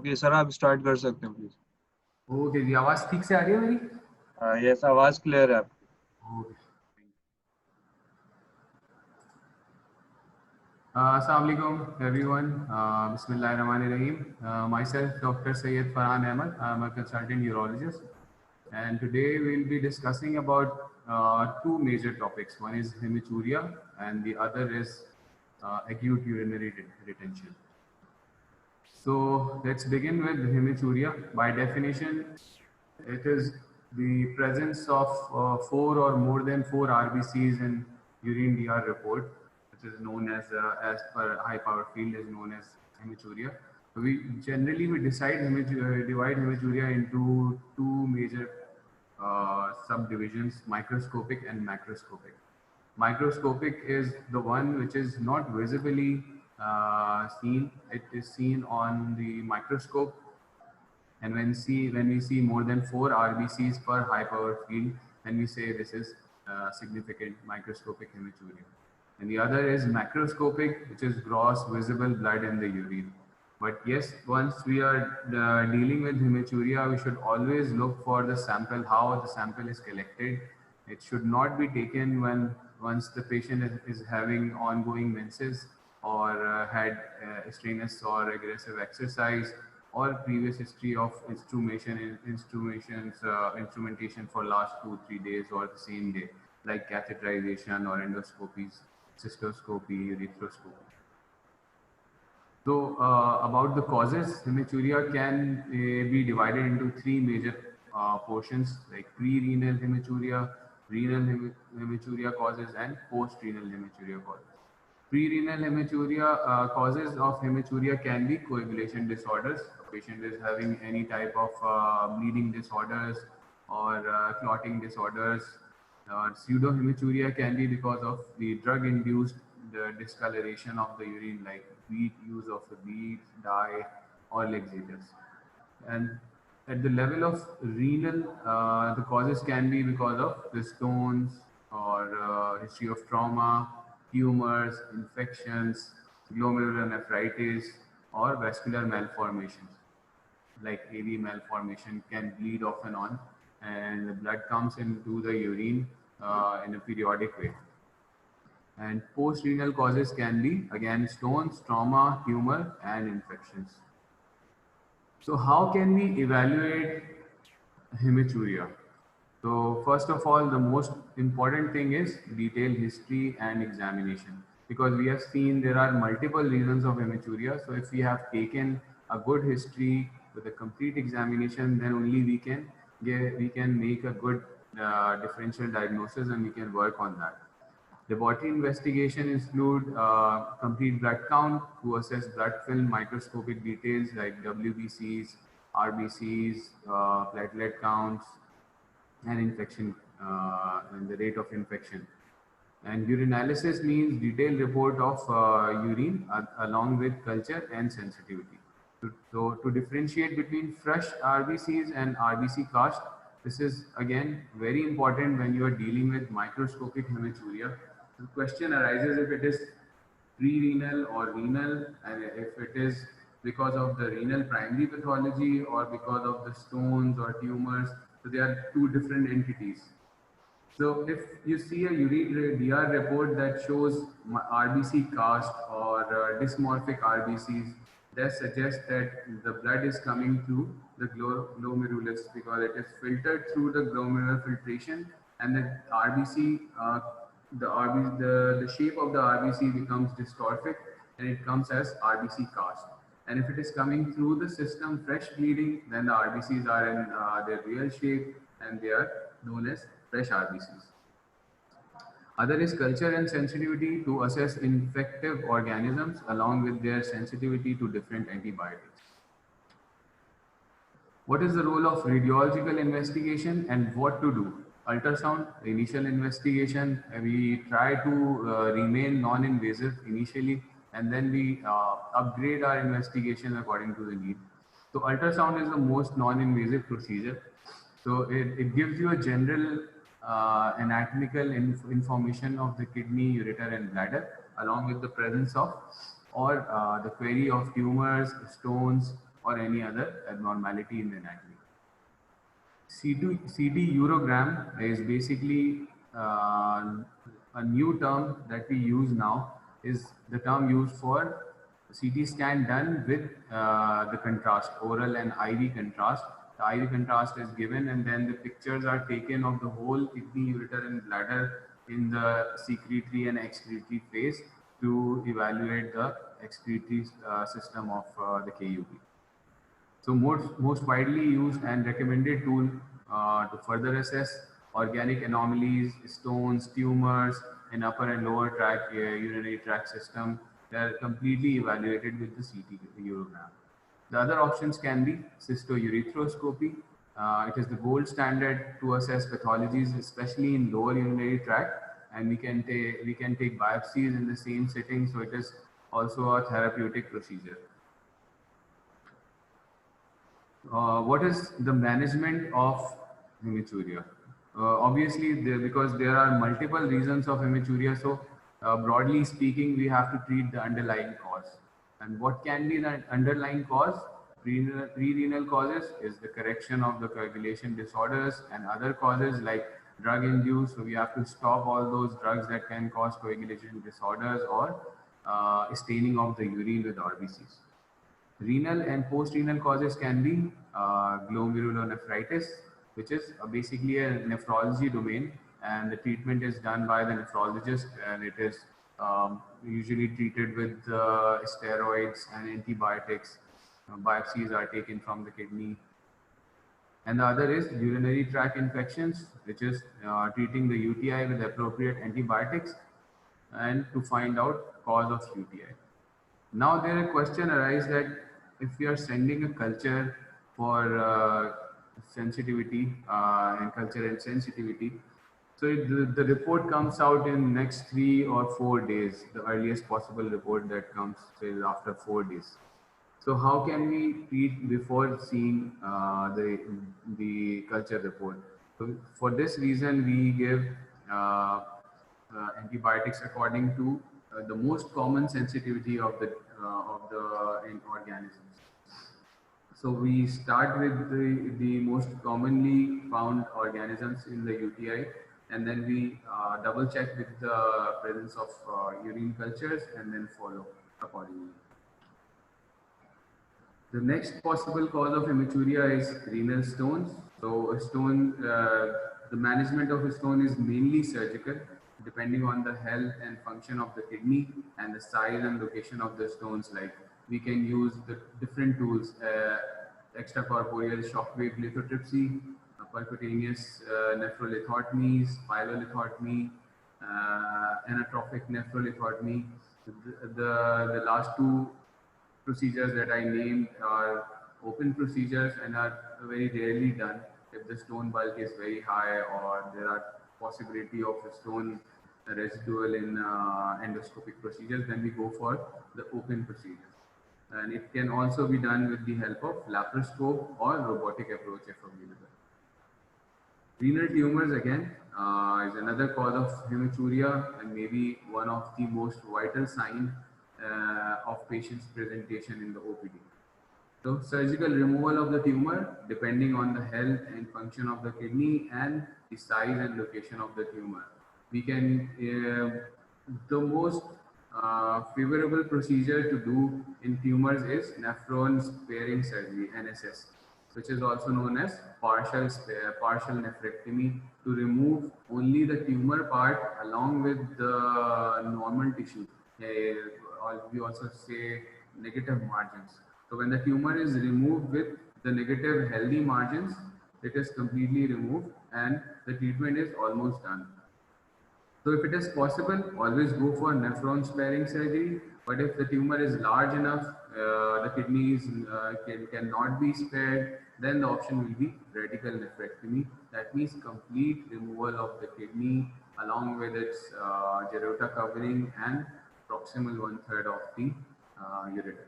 Okay sir, आप start कर सकते हैं प्लीज। ओके जी, आवाज़ ठीक से आ रही है मेरी? यस, आवाज क्लियर है आपकी। ओके। अस्सलाम वालेकुम एवरीवन। बिस्मिल्लाहिर्रहमानिर्रहीम। Myself Dr. Syed Farhan Ahmed. I'm a consultant urologist, and today we'll be discussing about two major topics. One is hematuria and the other is acute urinary retention. So let's begin with hematuria. By definition, it is the presence of four or more than four RBCs in urine DR report, which is known as per high power field, is known as hematuria. So we divide hematuria into two major subdivisions: microscopic and macroscopic. Microscopic is the one which is not visibly seen. It is seen on the microscope, and when we see more than 4 RBCs per high power field, then we say this is significant microscopic hematuria. And the other is macroscopic, which is gross visible blood in the urine. But yes, once we are dealing with hematuria, we should always look for the sample, how the sample is collected. It should not be taken once the patient is having ongoing menses, or had strenuous or aggressive exercise, or previous history of instrumentation for last 2-3 days or the same day, like catheterization or endoscopies, cystoscopy, urethroscopy. So about the causes, hematuria can be divided into three major portions, like pre-renal hematuria, hematuria causes, and post-renal hematuria causes. Pre-renal hematuria causes of hematuria can be coagulation disorders. A patient is having any type of bleeding disorders or clotting disorders. Pseudohematuria can be because of the drug-induced discoloration of the urine, like use of the beads, dye, or laxatives. And at the level of renal, the causes can be because of the stones, or history of trauma, tumors, infections, glomerulonephritis, or vascular malformations, like AV malformation can bleed off and on, and the blood comes into the urine in a periodic way. And post-renal causes can be again stones, trauma, tumor, and infections. So how can we evaluate hematuria? So first of all, the most important thing is detailed history and examination, because we have seen there are multiple reasons of hematuria. So if we have taken a good history with a complete examination, then only we can make a good differential diagnosis, and we can work on that. Laboratory investigation include complete blood count to assess blood film microscopic details like WBCs, RBCs, platelet counts, and infection and the rate of infection. And urinalysis means detailed report of urine along with culture and sensitivity. So to differentiate between fresh RBCs and RBC cast, this is again very important when you are dealing with microscopic hematuria. The question arises if it is pre-renal or renal, and if it is because of the renal primary pathology or because of the stones or tumors. So they are two different entities. So if you see a urine DR report that shows RBC cast or dysmorphic RBCs, that suggests that the blood is coming through the glomerulus, because it is filtered through the glomerular filtration, and the RBC, the shape of the RBC becomes dystrophic, and it comes as RBC cast. And if it is coming through the system fresh bleeding, then the RBCs are in their real shape, and they are known as fresh RBCs. Other is culture and sensitivity to assess infective organisms along with their sensitivity to different antibiotics. What is the role of radiological investigation and what to do? Ultrasound, initial investigation, we try to remain non-invasive initially, and then we upgrade our investigation according to the need. So ultrasound is the most non-invasive procedure. So it gives you a general anatomical information of the kidney, ureter, and bladder, along with the presence of or the query of tumors, stones, or any other abnormality in the anatomy. CD urogram is basically a new term that we use now, is the term used for CT scan done with the contrast, oral and IV contrast. The IV contrast is given and then the pictures are taken of the whole kidney, ureter and bladder in the secretory and excretory phase to evaluate the excretory system of the KUB. So most widely used and recommended tool to further assess organic anomalies, stones, tumors in upper and lower tract, urinary tract system. They are completely evaluated with the CT urogram. The other options can be cystourethropy. It is the gold standard to assess pathologies, especially in lower urinary tract, and we can take biopsies in the same setting. So it is also a therapeutic procedure. What is the management of hematuria? Obviously, because there are multiple reasons of hematuria, so broadly speaking, we have to treat the underlying cause. And what can be the underlying cause? Pre-renal causes is the correction of the coagulation disorders, and other causes like drug induced. So we have to stop all those drugs that can cause coagulation disorders or staining of the urine with RBCs. Renal and post-renal causes can be glomerulonephritis, which is basically a nephrology domain, and the treatment is done by the nephrologist, and it is usually treated with steroids and antibiotics. Biopsies are taken from the kidney. And the other is urinary tract infections, which is treating the UTI with appropriate antibiotics and to find out cause of UTI. Now there a question arises that if we are sending a culture for sensitivity and culture and sensitivity, so the report comes out in next 3 or 4 days, the earliest possible report that comes say after 4 days. So how can we treat before seeing the culture report? So for this reason, we give antibiotics according to the most common sensitivity of the organisms. So we start with the most commonly found organisms in the UTI, and then we double check with the presence of urine cultures and then follow accordingly. The next possible cause of hematuria is renal stones. So a stone, the management of a stone is mainly surgical, depending on the health and function of the kidney and the size and location of the stones. Like we can use the different tools, extracorporeal shockwave lithotripsy, percutaneous nephrolithotomy, spirolithotomy, anatrophic nephrolithotomy. The last two procedures that I named are open procedures and are very rarely done if the stone bulk is very high or there are possibility of a stone residual in endoscopic procedures. Then we go for the open procedures, and it can also be done with the help of laparoscope or robotic approach if available. Renal tumors again is another cause of hematuria and maybe one of the most vital signs of patient's presentation in the OPD. So surgical removal of the tumor depending on the health and function of the kidney and the size and location of the tumor. We can, the most favorable procedure to do in tumors is nephron sparing surgery, NSS, which is also known as partial nephrectomy, to remove only the tumor part along with the normal tissue. We also say negative margins. So when the tumor is removed with the negative healthy margins, it is completely removed and the treatment is almost done. So if it is possible, always go for nephron sparing surgery. But if the tumor is large enough, the kidneys cannot be spared, then the option will be radical nephrectomy. That means complete removal of the kidney along with its geroda covering and proximal 1/3 of the ureter.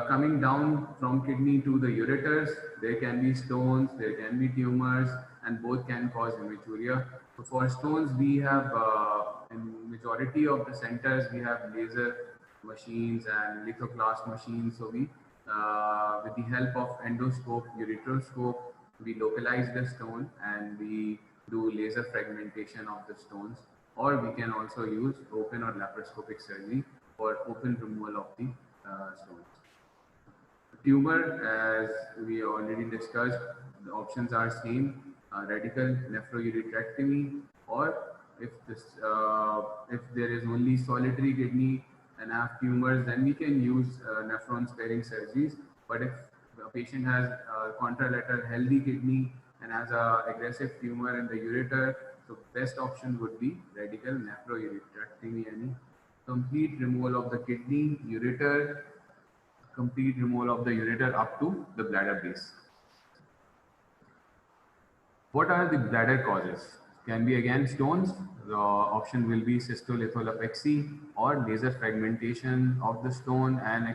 Coming down from kidney to the ureters, there can be stones, there can be tumors, and both can cause hematuria. So for stones, we have majority of the centers we have laser machines and lithoclast machines. So we, with the help of endoscope, ureteroscope, we localize the stone and we do laser fragmentation of the stones. Or we can also use open or laparoscopic surgery for open removal of the stones. Tumor, as we already discussed, the options are same: radical nephroureterectomy, or if there is only solitary kidney and have tumors, then we can use nephron sparing surgeries. But if the patient has contralateral healthy kidney and has a aggressive tumor in the ureter, so best option would be radical nephroureterectomy, and complete removal of the kidney, ureter, complete removal of the ureter up to the bladder base. What are the bladder causes? Can be again stones. The option will be cystolitholopexy or laser fragmentation of the stone and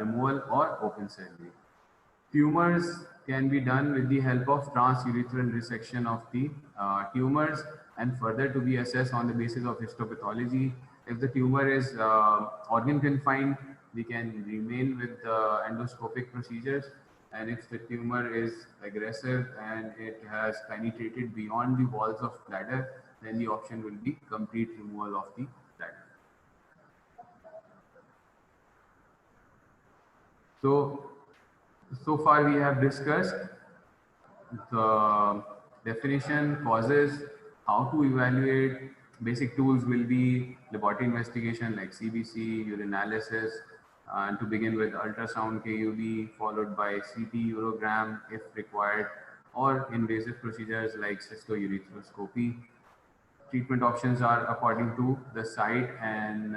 removal or open surgery. Tumors can be done with the help of transurethral resection of the tumors and further to be assessed on the basis of histopathology. If the tumor is organ confined, we can remain with the endoscopic procedures. And if the tumor is aggressive and it has penetrated beyond the walls of bladder, then the option will be complete removal of the bladder. So far we have discussed the definition, causes, how to evaluate. Basic tools will be laboratory investigation like CBC, urinalysis, and to begin with ultrasound KUB, followed by CT urogram if required, or invasive procedures like cystourethropy. Treatment options are according to the site and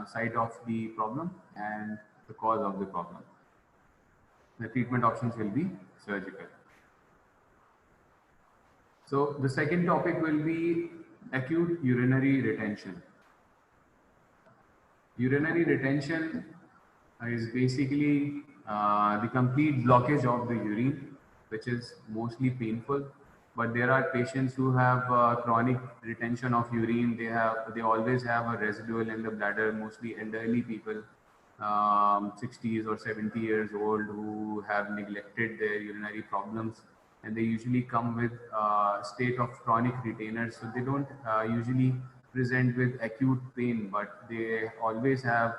site of the problem and the cause of the problem. The treatment options will be surgical. So the second topic will be acute urinary retention. Urinary retention is basically the complete blockage of the urine, which is mostly painful. But there are patients who have chronic retention of urine. They always have a residual in the bladder, mostly elderly people, 60s or 70 years old, who have neglected their urinary problems. And they usually come with state of chronic retainers. So they don't usually present with acute pain, but they always have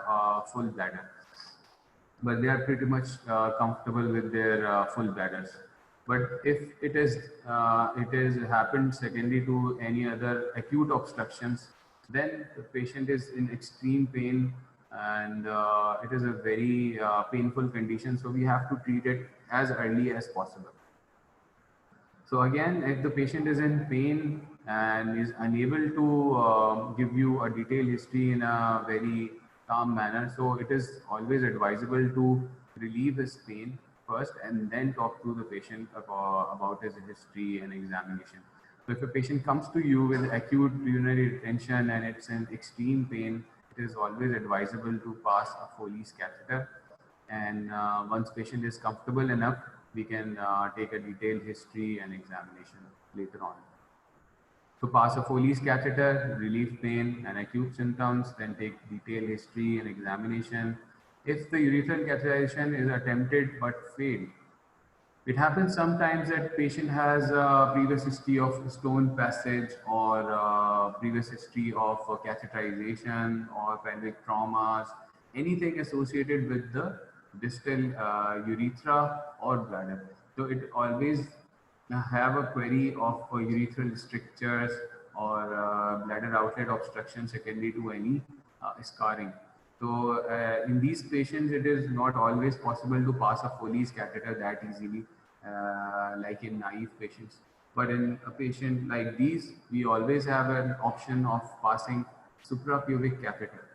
full bladder. But they are pretty much comfortable with their full bladders. But if it is happened secondary to any other acute obstructions, then the patient is in extreme pain and it is a very painful condition. So we have to treat it as early as possible. So again, if the patient is in pain and is unable to give you a detailed history in a very calm manner, so it is always advisable to relieve his pain first and then talk to the patient about his history and examination. So if a patient comes to you with acute urinary retention and it's in extreme pain, it is always advisable to pass a Foley's catheter. And once patient is comfortable enough, we can take a detailed history and examination later on. So pass a Foley's catheter, relieve pain and acute symptoms, then take detailed history and examination. If the urethral catheterization is attempted but failed, it happens sometimes that patient has a previous history of stone passage or previous history of catheterization or pelvic traumas, anything associated with the distal urethra or bladder. So it always have a query of urethral strictures or bladder outlet obstruction secondary to any scarring. So in these patients, it is not always possible to pass a Foley's catheter that easily, like in naive patients. But in a patient like these, we always have an option of passing suprapubic catheter,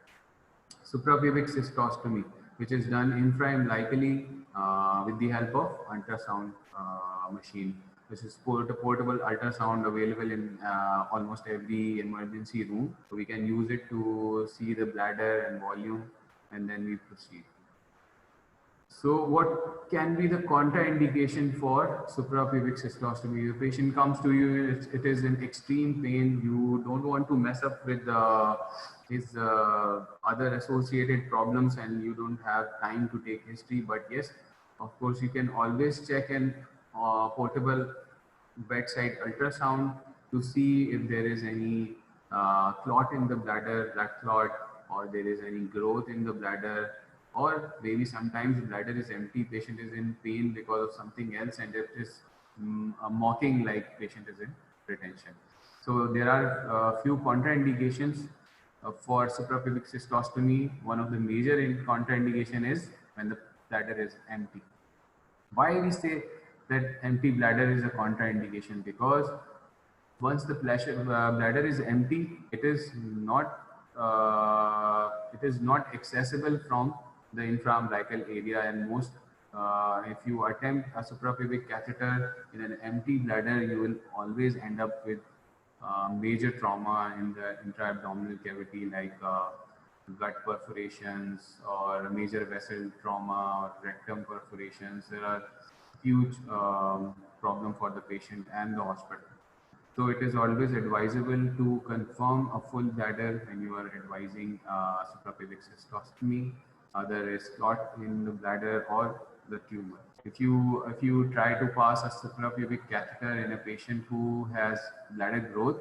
suprapubic cystostomy, which is done infraumbilically with the help of ultrasound machine. This is portable ultrasound available in almost every emergency room. So we can use it to see the bladder and volume, and then we proceed. So what can be the contraindication for suprapubic cystostomy? The patient comes to you, it is in extreme pain. You don't want to mess up with his other associated problems, and you don't have time to take history. But yes, of course, you can always check an portable bedside ultrasound to see if there is any clot in the bladder, blood clot, or there is any growth in the bladder, or maybe sometimes the bladder is empty, patient is in pain because of something else, and it is mocking like patient is in retention. So there are a few contraindications for suprapubic cystostomy. One of the major contraindication is when the bladder is empty. Why we say that empty bladder is a contraindication? Because once the bladder is empty, it is not accessible from the infraumbilical area, and most if you attempt a suprapubic catheter in an empty bladder, you will always end up with major trauma in the intra-abdominal cavity, like gut perforations or major vessel trauma or rectum perforations. There are huge problem for the patient and the hospital. So it is always advisable to confirm a full bladder when you are advising suprapubic cystostomy. There is clot in the bladder or the tumor. If you try to pass a suprapubic catheter in a patient who has bladder growth,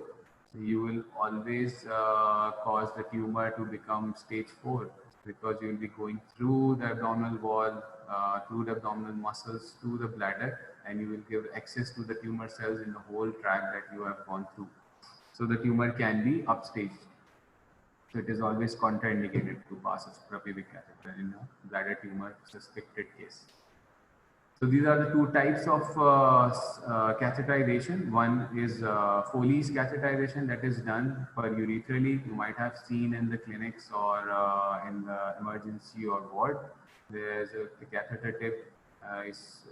you will always cause the tumor to become stage 4, because you will be going through the abdominal wall, through the abdominal muscles to the bladder, and you will give access to the tumor cells in the whole tract that you have gone through. So the tumor can be upstaged. So it is always contraindicated to pass a suprapubic catheter in a bladder tumor suspected case. So these are the two types of catheterization. One is Foley's catheterization, that is done per urethrally. You might have seen in the clinics or in the emergency or ward. The catheter tip is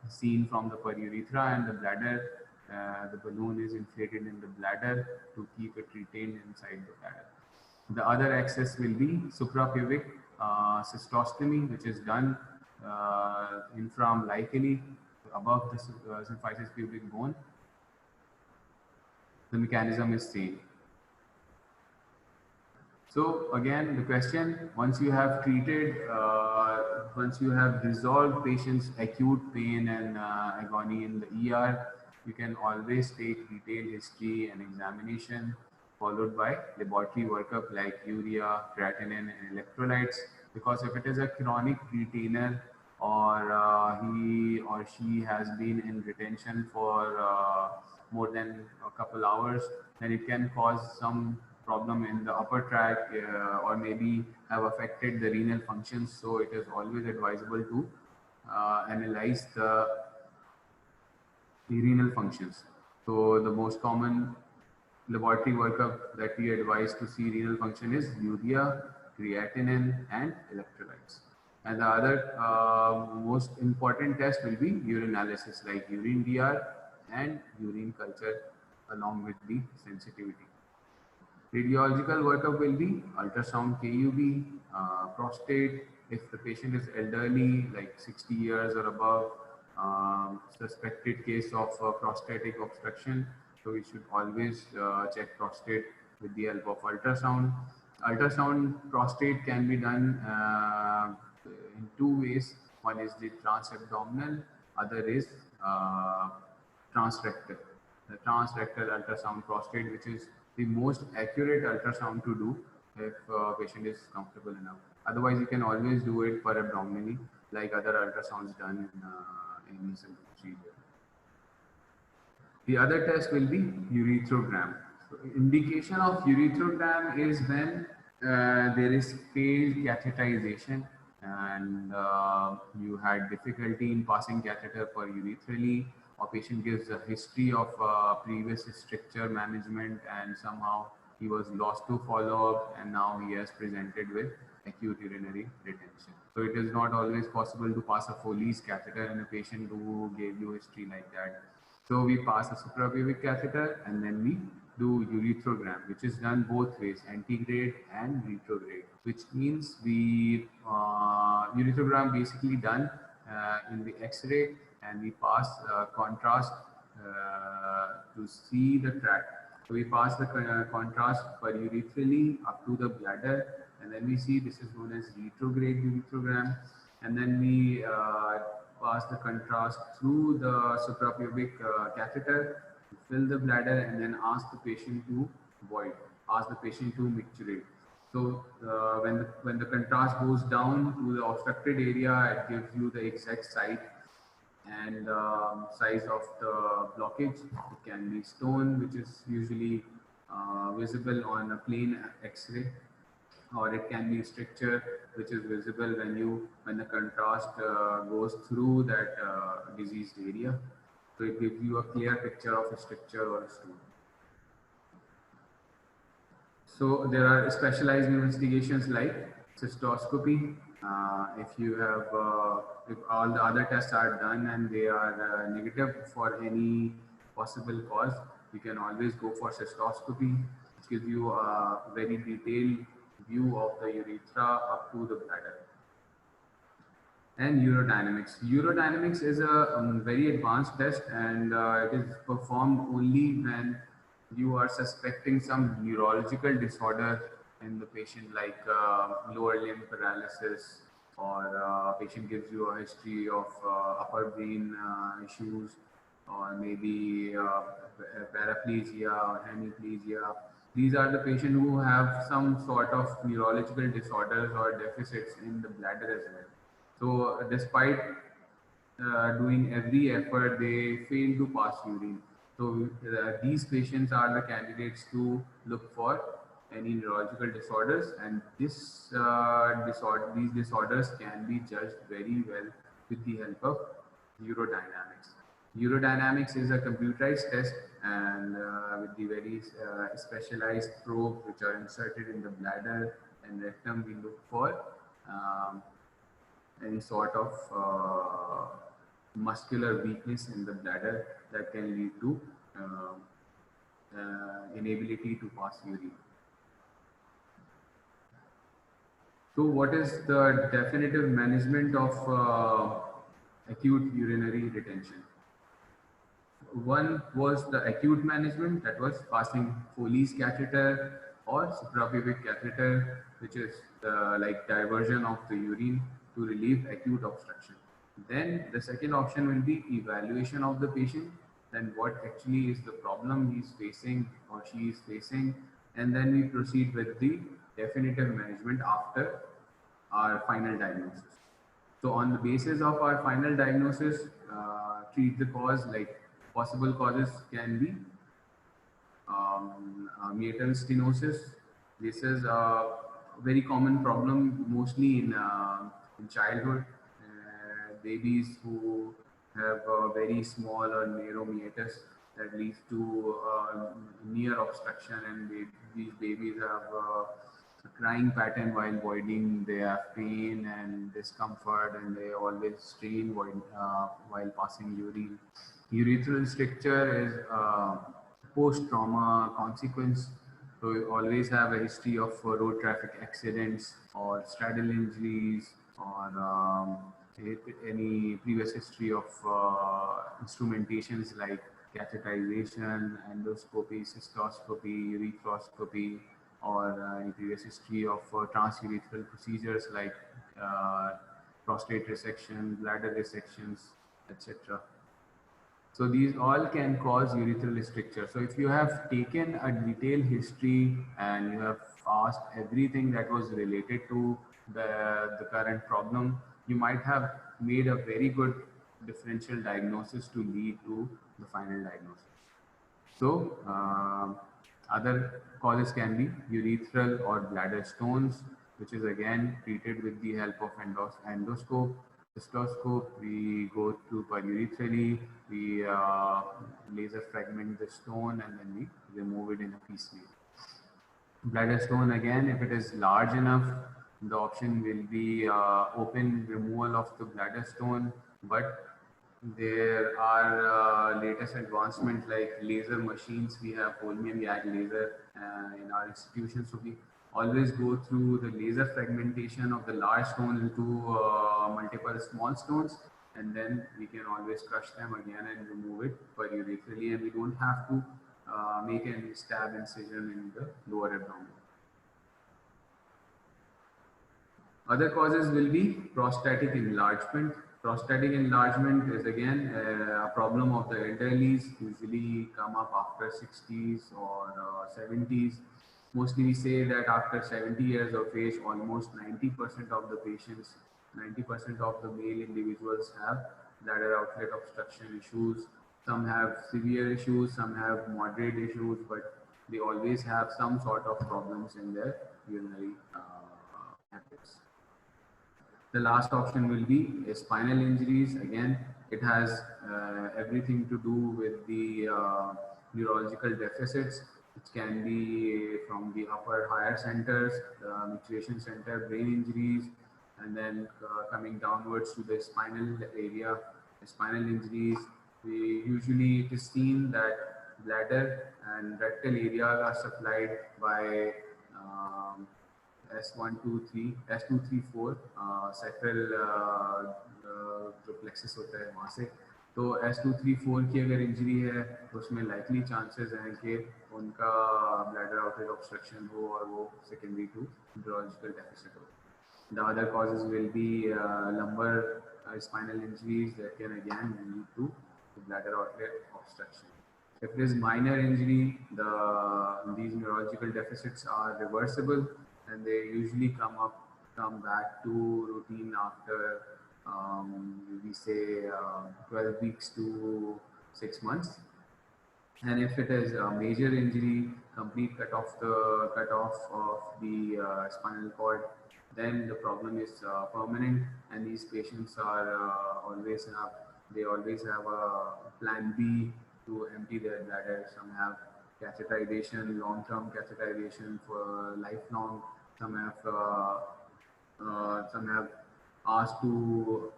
seen from the per urethra, and the bladder, the balloon is inflated in the bladder to keep it retained inside the bladder. The other access will be suprapubic cystostomy, which is done infraumbilically above the symphysis pubic bone. The mechanism is same. So again, the question: once you have treated, once you have resolved patient's acute pain and agony in the ER, you can always take detailed history and examination, followed by laboratory workup like urea, creatinine, and electrolytes. Because if it is a chronic retainer, or he or she has been in retention for more than a couple hours, then it can cause some problem in the upper tract, or maybe have affected the renal functions. So it is always advisable to analyze the renal functions. So the most common laboratory workup that we advise to see renal function is urea, creatinine, and electrolytes. And the other most important test will be urinalysis, like urine DR and urine culture, along with the sensitivity. Radiological workup will be ultrasound KUB, prostate. If the patient is elderly, like 60 years or above, suspected case of prostatic obstruction, so we should always check prostate with the help of ultrasound. Ultrasound prostate can be done in two ways. One is the transabdominal, other is transrectal. The transrectal ultrasound prostate, which is the most accurate ultrasound to do if patient is comfortable enough. Otherwise, you can always do it per abdominally, like other ultrasounds done in recent procedure. The other test will be ureterogram. So indication of ureterogram is when there is failed catheterization, and you had difficulty in passing catheter per urethrally, or patient gives a history of previous stricture management, and somehow he was lost to follow-up, and now he has presented with acute urinary retention. So it is not always possible to pass a Foley's catheter in a patient who gave you history like that. So we pass a suprapubic catheter, and then we do ureterogram, which is done both ways, antegrade and retrograde, which means the ureterogram basically done in the X-ray, and we pass contrast to see the tract. So we pass the contrast perurethral up to the bladder, and then we see this is known as retrograde ureterogram, and then we pass the contrast through the suprapubic catheter, fill the bladder, and then ask the patient to void, ask the patient to micturate. So when the contrast goes down to the obstructed area, it gives you the exact site and size of the blockage. It can be stone, which is usually visible on a plain X-ray, or it can be stricture, which is visible when the contrast goes through that diseased area. So it gives you a clear picture of a stricture or a stone. So there are specialized investigations like cystoscopy. If all the other tests are done and they are negative for any possible cause, you can always go for cystoscopy, which gives you a very detailed view of the urethra up to the bladder. And urodynamics. Urodynamics is a very advanced test, and it is performed only when you are suspecting some neurological disorder in the patient, like lower limb paralysis, or patient gives you a history of upper brain issues, or maybe paraplegia or hemiplegia. These are the patients who have some sort of neurological disorders or deficits in the bladder as well. So despite doing every effort, they fail to pass urine. So these patients are the candidates to look for any neurological disorders, and these disorders can be judged very well with the help of urodynamics. Urodynamics is a computerized test, and with the very specialized probes which are inserted in the bladder and rectum, we look for any sort of muscular weakness in the bladder that can lead to inability to pass urine. So what is the definitive management of acute urinary retention? One was the acute management, that was passing Foley's catheter or suprapubic catheter, which is like diversion of the urine to relieve acute obstruction. Then the second option will be evaluation of the patient, then what actually is the problem he's facing or she is facing, and then we proceed with the definitive management after our final diagnosis. So on the basis of our final diagnosis, treat the cause. Like possible causes can be meatal stenosis. This is a very common problem, mostly in childhood. Babies who have a very small or narrow meatus that leads to near obstruction, and these babies have a crying pattern while voiding. They have pain and discomfort, and they always strain while passing urine. Urethral stricture is post-trauma consequence. So you always have a history of road traffic accidents or straddle injuries, or any previous history of instrumentations like catheterization, endoscopy, cystoscopy, urethrooscopy, or any previous history of transurethral procedures like prostate resection, bladder resections, etc. So these all can cause urethral stricture. So if you have taken a detailed history and you have asked everything that was related to the current problem, you might have made a very good differential diagnosis to lead to the final diagnosis. So other causes can be urethral or bladder stones, which is again treated with the help of endoscope. Cystoscope, we go through perurethally, we laser fragment the stone, and then we remove it in a piecemeal. Bladder stone, again, if it is large enough, the option will be open removal of the bladder stone, but There are latest advancement like laser machines. We have Holmium gag laser in our institution. So we always go through the laser fragmentation of the large stone into multiple small stones, and then we can always crush them again and remove it perurethrially, and we don't have to make any stab incision in the lower abdomen. Other causes will be prostatic enlargement. Prostatic enlargement is again a problem of the elderlies, usually come up after 60s or 70s. Mostly we say that after 70 years of age, almost 90% of the patients, 90% of the male individuals have bladder outlet obstruction issues. Some have severe issues, some have moderate issues, but they always have some sort of problems in their urinary habits. The last option will be spinal injuries. Again, it has everything to do with the neurological deficits. It can be from the upper higher centers, the nutrition center, brain injuries, and then coming downwards to the spinal area, the spinal injuries. Usually it is seen that bladder and rectal area are supplied by S123, S234 sacral जो plexus होता है वहाँ से, तो S234 की अगर injury है तो उसमें likely chances हैं कि उनका bladder outlet obstruction हो और वो secondary to neurological deficit हो. The other causes will be lumbar spinal injuries that can again lead to bladder outlet obstruction. If it is minor injury, these neurological deficits are reversible, and they usually come back to routine after we say 12 weeks to 6 months. And if it is a major injury, complete cut off of the spinal cord, then the problem is permanent, and these patients are always have a plan B to empty their bladder. Some have catheterization, long-term catheterization for lifelong. Some have asked to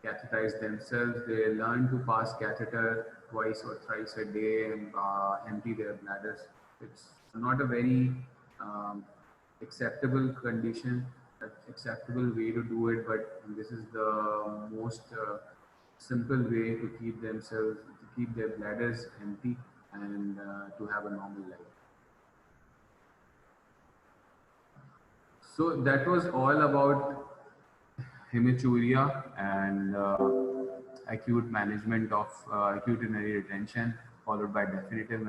catheterize themselves. They learn to pass catheter twice or thrice a day and empty their bladders. It's not a very acceptable condition, acceptable way to do it, but this is the most simple way to keep their bladders empty and to have a normal life. So that was all about hematuria and acute management of acute urinary retention, followed by definitive